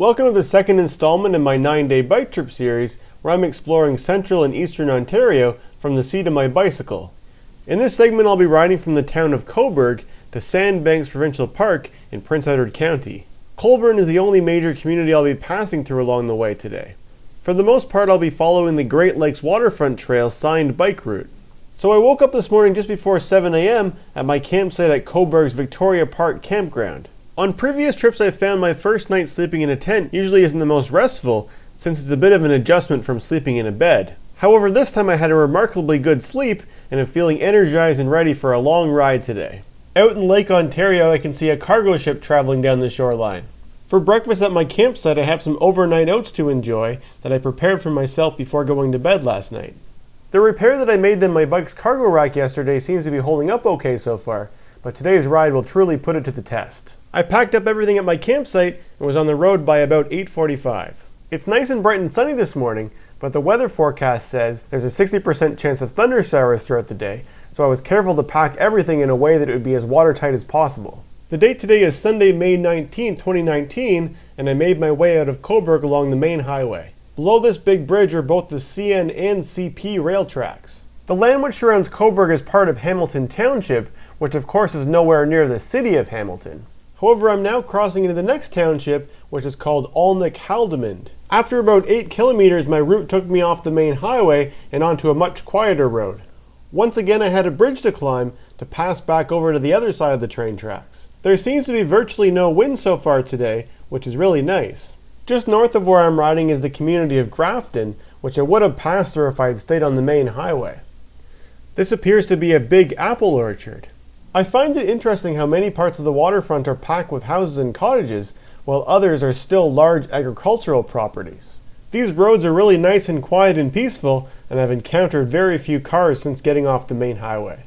Welcome to the second installment in my 9-day bike trip series where I'm exploring central and eastern Ontario from the seat of my bicycle. In this segment I'll be riding from the town of Cobourg to Sandbanks Provincial Park in Prince Edward County. Cobourg is the only major community I'll be passing through along the way today. For the most part I'll be following the Great Lakes Waterfront Trail signed bike route. So I woke up this morning just before 7 a.m. at my campsite at Cobourg's Victoria Park Campground. On previous trips I've found my first night sleeping in a tent usually isn't the most restful, since it's a bit of an adjustment from sleeping in a bed. However, this time I had a remarkably good sleep and am feeling energized and ready for a long ride today. Out in Lake Ontario I can see a cargo ship traveling down the shoreline. For breakfast at my campsite I have some overnight oats to enjoy that I prepared for myself before going to bed last night. The repair that I made in my bike's cargo rack yesterday seems to be holding up okay so far, but today's ride will truly put it to the test. I packed up everything at my campsite and was on the road by about 8:45. It's nice and bright and sunny this morning, but the weather forecast says there's a 60% chance of thunder showers throughout the day, so I was careful to pack everything in a way that it would be as watertight as possible. The date today is Sunday, May 19, 2019, and I made my way out of Cobourg along the main highway. Below this big bridge are both the CN and CP rail tracks. The land which surrounds Cobourg is part of Hamilton Township, which of course is nowhere near the city of Hamilton. However, I'm now crossing into the next township, which is called Alnwick-Haldimand. After about 8 kilometers, my route took me off the main highway and onto a much quieter road. Once again, I had a bridge to climb to pass back over to the other side of the train tracks. There seems to be virtually no wind so far today, which is really nice. Just north of where I'm riding is the community of Grafton, which I would have passed through if I had stayed on the main highway. This appears to be a big apple orchard. I find it interesting how many parts of the waterfront are packed with houses and cottages, while others are still large agricultural properties. These roads are really nice and quiet and peaceful, and I've encountered very few cars since getting off the main highway.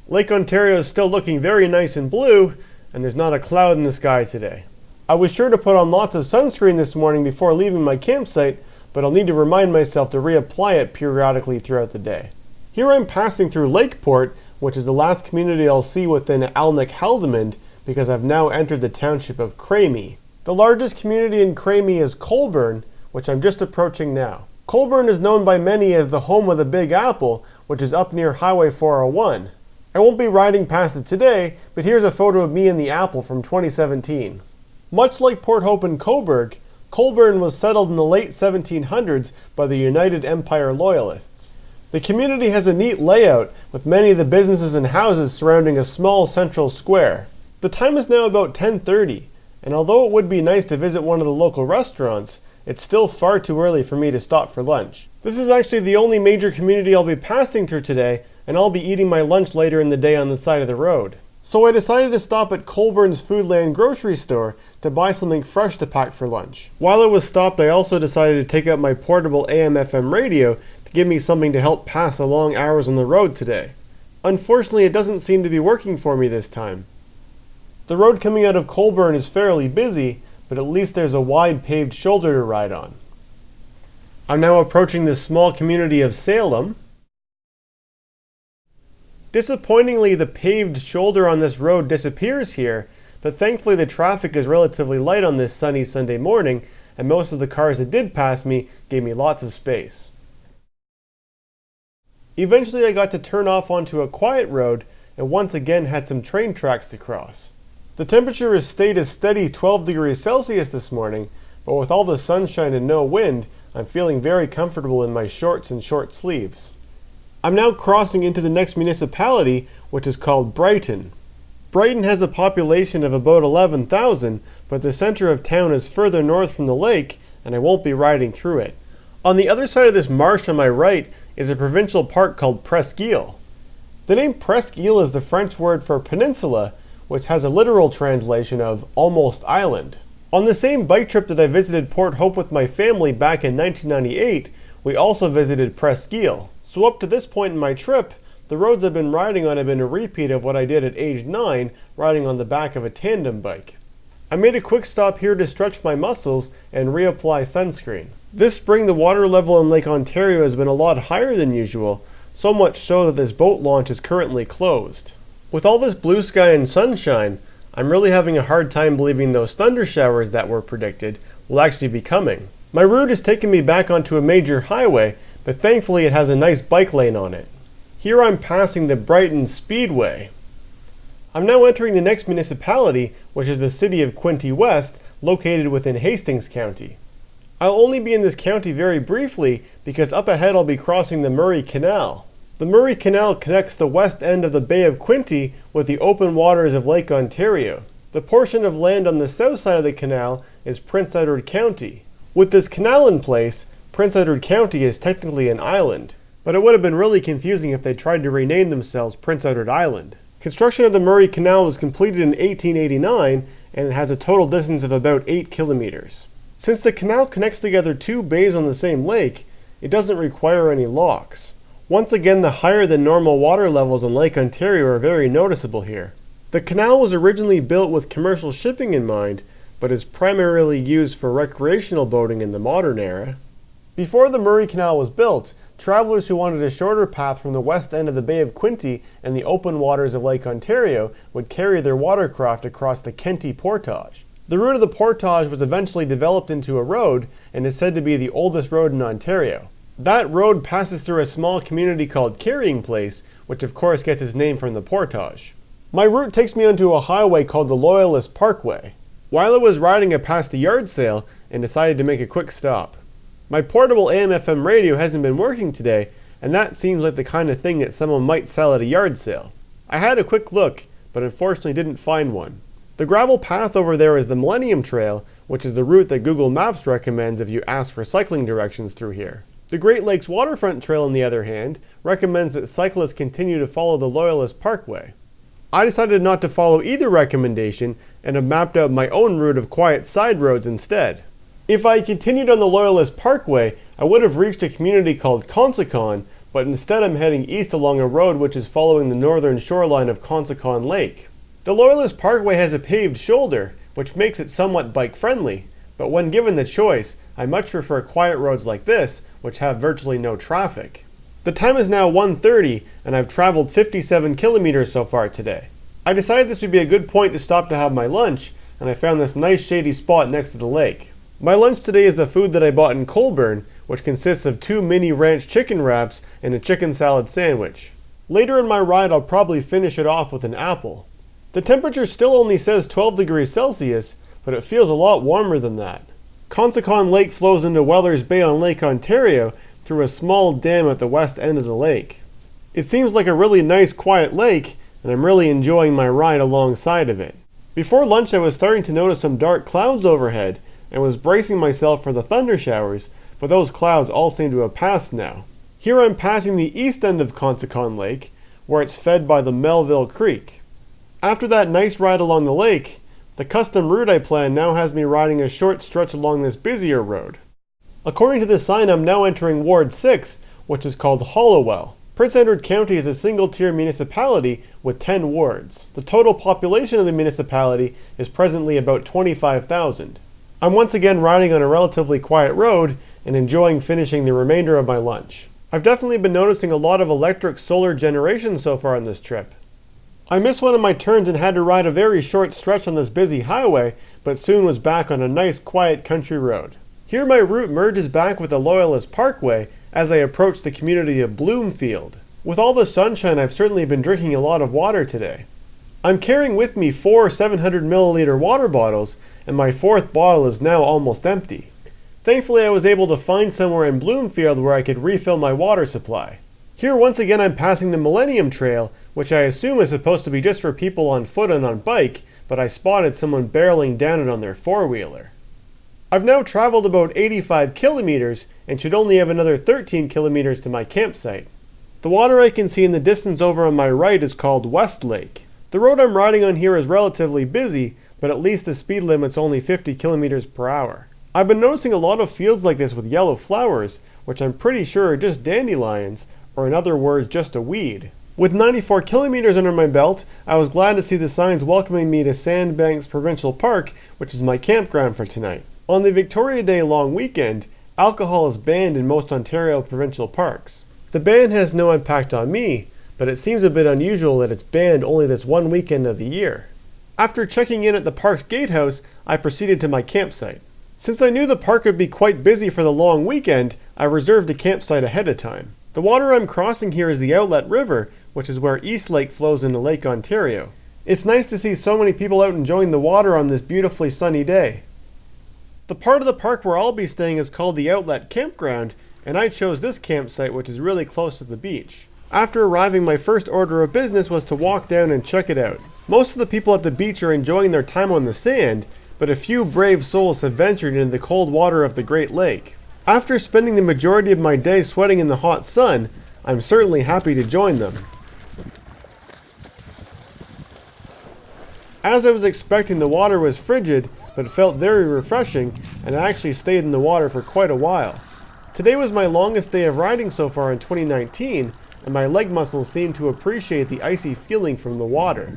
Lake Ontario is still looking very nice and blue, and there's not a cloud in the sky today. I was sure to put on lots of sunscreen this morning before leaving my campsite, but I'll need to remind myself to reapply it periodically throughout the day. Here I'm passing through Lakeport, which is the last community I'll see within Alnwick-Haldimand, because I've now entered the township of Cramy. The largest community in Cramy is Cobourg, which I'm just approaching now. Cobourg is known by many as the home of the Big Apple, which is up near Highway 401. I won't be riding past it today, but here's a photo of me and the apple from 2017. Much like Port Hope and Cobourg, Cobourg was settled in the late 1700s by the United Empire Loyalists. The community has a neat layout, with many of the businesses and houses surrounding a small central square. The time is now about 10:30, and although it would be nice to visit one of the local restaurants, it's still far too early for me to stop for lunch. This is actually the only major community I'll be passing through today, and I'll be eating my lunch later in the day on the side of the road. So I decided to stop at Cobourg's Foodland grocery store to buy something fresh to pack for lunch. While I was stopped, I also decided to take out my portable AM/FM radio to give me something to help pass the long hours on the road today. Unfortunately, it doesn't seem to be working for me this time. The road coming out of Cobourg is fairly busy, but at least there's a wide paved shoulder to ride on. I'm now approaching the small community of Salem. Disappointingly, the paved shoulder on this road disappears here, but thankfully the traffic is relatively light on this sunny Sunday morning, and most of the cars that did pass me gave me lots of space. Eventually I got to turn off onto a quiet road and once again had some train tracks to cross. The temperature has stayed a steady 12 degrees Celsius this morning, but with all the sunshine and no wind, I'm feeling very comfortable in my shorts and short sleeves. I'm now crossing into the next municipality, which is called Brighton. Brighton has a population of about 11,000, but the center of town is further north from the lake, and I won't be riding through it. On the other side of this marsh on my right is a provincial park called Presqu'ile. The name Presqu'ile is the French word for peninsula, which has a literal translation of almost island. On the same bike trip that I visited Port Hope with my family back in 1998, we also visited Presqu'ile. So up to this point in my trip, the roads I've been riding on have been a repeat of what I did at age 9, riding on the back of a tandem bike. I made a quick stop here to stretch my muscles and reapply sunscreen. This spring the water level in Lake Ontario has been a lot higher than usual, so much so that this boat launch is currently closed. With all this blue sky and sunshine, I'm really having a hard time believing those thunder showers that were predicted will actually be coming. My route is taking me back onto a major highway, but thankfully it has a nice bike lane on it. Here I'm passing the Brighton Speedway. I'm now entering the next municipality, which is the city of Kenty West, located within Hastings County. I'll only be in this county very briefly because up ahead I'll be crossing the Murray Canal. The Murray Canal connects the west end of the Bay of Quinte with the open waters of Lake Ontario. The portion of land on the south side of the canal is Prince Edward County. With this canal in place, Prince Edward County is technically an island, but it would have been really confusing if they tried to rename themselves Prince Edward Island. Construction of the Murray Canal was completed in 1889 and it has a total distance of about 8 kilometers. Since the canal connects together two bays on the same lake, it doesn't require any locks. Once again, the higher than normal water levels on Lake Ontario are very noticeable here. The canal was originally built with commercial shipping in mind, but is primarily used for recreational boating in the modern era. Before the Murray Canal was built, travelers who wanted a shorter path from the west end of the Bay of Quinte and the open waters of Lake Ontario would carry their watercraft across the Kenty Portage. The route of the portage was eventually developed into a road and is said to be the oldest road in Ontario. That road passes through a small community called Carrying Place, which of course gets its name from the portage. My route takes me onto a highway called the Loyalists Parkway. While I was riding, I passed a yard sale and decided to make a quick stop. My portable AM/FM radio hasn't been working today, and that seems like the kind of thing that someone might sell at a yard sale. I had a quick look, but unfortunately didn't find one. The gravel path over there is the Millennium Trail, which is the route that Google Maps recommends if you ask for cycling directions through here. The Great Lakes Waterfront Trail, on the other hand, recommends that cyclists continue to follow the Loyalist Parkway. I decided not to follow either recommendation and have mapped out my own route of quiet side roads instead. If I had continued on the Loyalist Parkway, I would have reached a community called Consacon, but instead I'm heading east along a road which is following the northern shoreline of Consacon Lake. The Loyalist Parkway has a paved shoulder, which makes it somewhat bike-friendly, but when given the choice, I much prefer quiet roads like this, which have virtually no traffic. The time is now 1:30, and I've traveled 57 kilometers so far today. I decided this would be a good point to stop to have my lunch, and I found this nice shady spot next to the lake. My lunch today is the food that I bought in Cobourg, which consists of 2 mini ranch chicken wraps and a chicken salad sandwich. Later in my ride, I'll probably finish it off with an apple. The temperature still only says 12 degrees Celsius, but it feels a lot warmer than that. Consacon Lake flows into Weller's Bay on Lake Ontario through a small dam at the west end of the lake. It seems like a really nice quiet lake, and I'm really enjoying my ride alongside of it. Before lunch I was starting to notice some dark clouds overhead and was bracing myself for the thunder showers, but those clouds all seem to have passed now. Here I'm passing the east end of Consacon Lake, where it's fed by the Melville Creek. After that nice ride along the lake, the custom route I planned now has me riding a short stretch along this busier road. According to the sign, I'm now entering Ward 6, which is called Hollowell. Prince Edward County is a single-tier municipality with 10 wards. The total population of the municipality is presently about 25,000. I'm once again riding on a relatively quiet road and enjoying finishing the remainder of my lunch. I've definitely been noticing a lot of electric solar generation so far on this trip. I missed one of my turns and had to ride a very short stretch on this busy highway, but soon was back on a nice quiet country road. Here my route merges back with the Loyalist Parkway as I approach the community of Bloomfield. With all the sunshine, I've certainly been drinking a lot of water today. I'm carrying with me 4 700 milliliter water bottles, and my 4th bottle is now almost empty. Thankfully, I was able to find somewhere in Bloomfield where I could refill my water supply. Here once again I'm passing the Millennium Trail, which I assume is supposed to be just for people on foot and on bike, but I spotted someone barreling down it on their four-wheeler. I've now traveled about 85 kilometers and should only have another 13 kilometers to my campsite. The water I can see in the distance over on my right is called West Lake. The road I'm riding on here is relatively busy, but at least the speed limit's only 50 kilometers per hour. I've been noticing a lot of fields like this with yellow flowers, which I'm pretty sure are just dandelions, or in other words, just a weed. With 94 kilometers under my belt, I was glad to see the signs welcoming me to Sandbanks Provincial Park, which is my campground for tonight. On the Victoria Day long weekend, alcohol is banned in most Ontario provincial parks. The ban has no impact on me, but it seems a bit unusual that it's banned only this one weekend of the year. After checking in at the park's gatehouse, I proceeded to my campsite. Since I knew the park would be quite busy for the long weekend, I reserved a campsite ahead of time. The water I'm crossing here is the outlet river, which is where East Lake flows into Lake Ontario. It's nice to see so many people out enjoying the water on this beautifully sunny day. The part of the park where I'll be staying is called the Outlet Campground, and I chose this campsite, which is really close to the beach. After arriving, my first order of business was to walk down and check it out. Most of the people at the beach are enjoying their time on the sand, but a few brave souls have ventured into the cold water of the Great Lake. After spending the majority of my day sweating in the hot sun, I'm certainly happy to join them. As I was expecting, the water was frigid, but felt very refreshing, and I actually stayed in the water for quite a while. Today was my longest day of riding so far in 2019, and my leg muscles seem to appreciate the icy feeling from the water.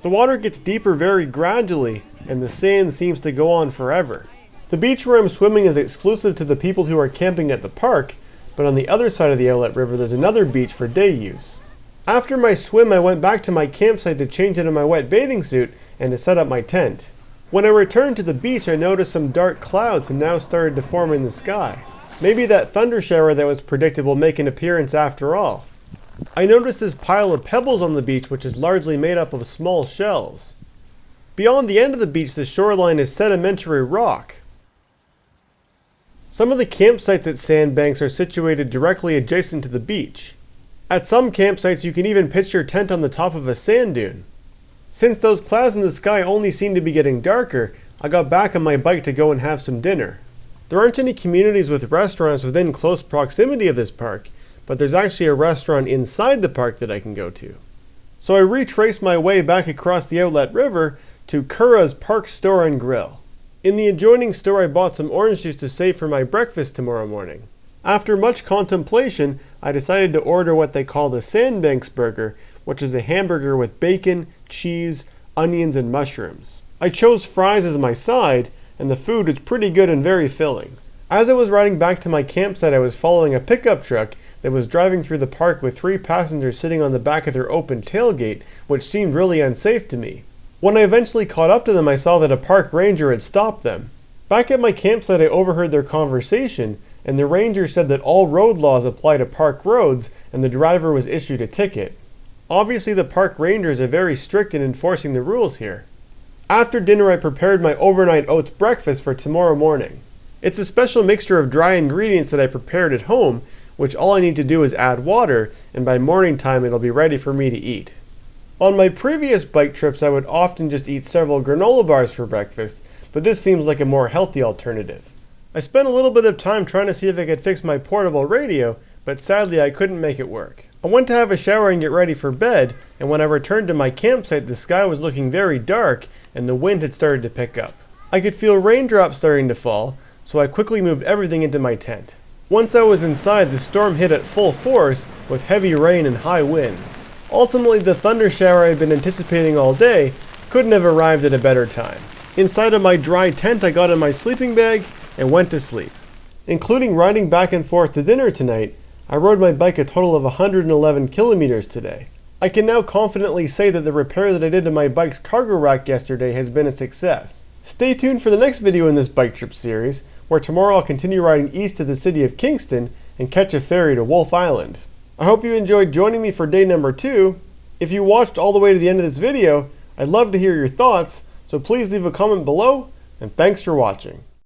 The water gets deeper very gradually, and the sand seems to go on forever. The beach where I'm swimming is exclusive to the people who are camping at the park, but on the other side of the outlet river there's another beach for day use. After my swim, I went back to my campsite to change into my wet bathing suit and to set up my tent. When I returned to the beach, I noticed some dark clouds had now started to form in the sky. Maybe that thunder shower that was predicted will make an appearance after all. I noticed this pile of pebbles on the beach, which is largely made up of small shells. Beyond the end of the beach, the shoreline is sedimentary rock. Some of the campsites at Sandbanks are situated directly adjacent to the beach. At some campsites, you can even pitch your tent on the top of a sand dune. Since those clouds in the sky only seem to be getting darker, I got back on my bike to go and have some dinner. There aren't any communities with restaurants within close proximity of this park, but there's actually a restaurant inside the park that I can go to. So I retraced my way back across the outlet river to Curra's Park Store and Grill. In the adjoining store, I bought some orange juice to save for my breakfast tomorrow morning. After much contemplation, I decided to order what they call the Sandbanks burger, which is a hamburger with bacon, cheese, onions, and mushrooms. I chose fries as my side, and the food is pretty good and very filling. As I was riding back to my campsite, I was following a pickup truck that was driving through the park with 3 passengers sitting on the back of their open tailgate, which seemed really unsafe to me. When I eventually caught up to them, I saw that a park ranger had stopped them. Back at my campsite, I overheard their conversation, and the ranger said that all road laws apply to park roads, and the driver was issued a ticket. Obviously, the park rangers are very strict in enforcing the rules here. After dinner, I prepared my overnight oats breakfast for tomorrow morning. It's a special mixture of dry ingredients that I prepared at home, which all I need to do is add water, and by morning time it'll be ready for me to eat. On my previous bike trips, I would often just eat several granola bars for breakfast, but this seems like a more healthy alternative. I spent a little bit of time trying to see if I could fix my portable radio, but sadly I couldn't make it work. I went to have a shower and get ready for bed, and when I returned to my campsite, the sky was looking very dark and the wind had started to pick up. I could feel raindrops starting to fall, so I quickly moved everything into my tent. Once I was inside, the storm hit at full force with heavy rain and high winds. Ultimately, the thunder shower I had been anticipating all day couldn't have arrived at a better time. Inside of my dry tent, I got in my sleeping bag and went to sleep. Including riding back and forth to dinner tonight, I rode my bike a total of 111 kilometers today. I can now confidently say that the repair that I did to my bike's cargo rack yesterday has been a success. Stay tuned for the next video in this bike trip series, where tomorrow I'll continue riding east to the city of Kingston and catch a ferry to Wolf Island. I hope you enjoyed joining me for day number 2. If you watched all the way to the end of this video, I'd love to hear your thoughts, so please leave a comment below, and thanks for watching.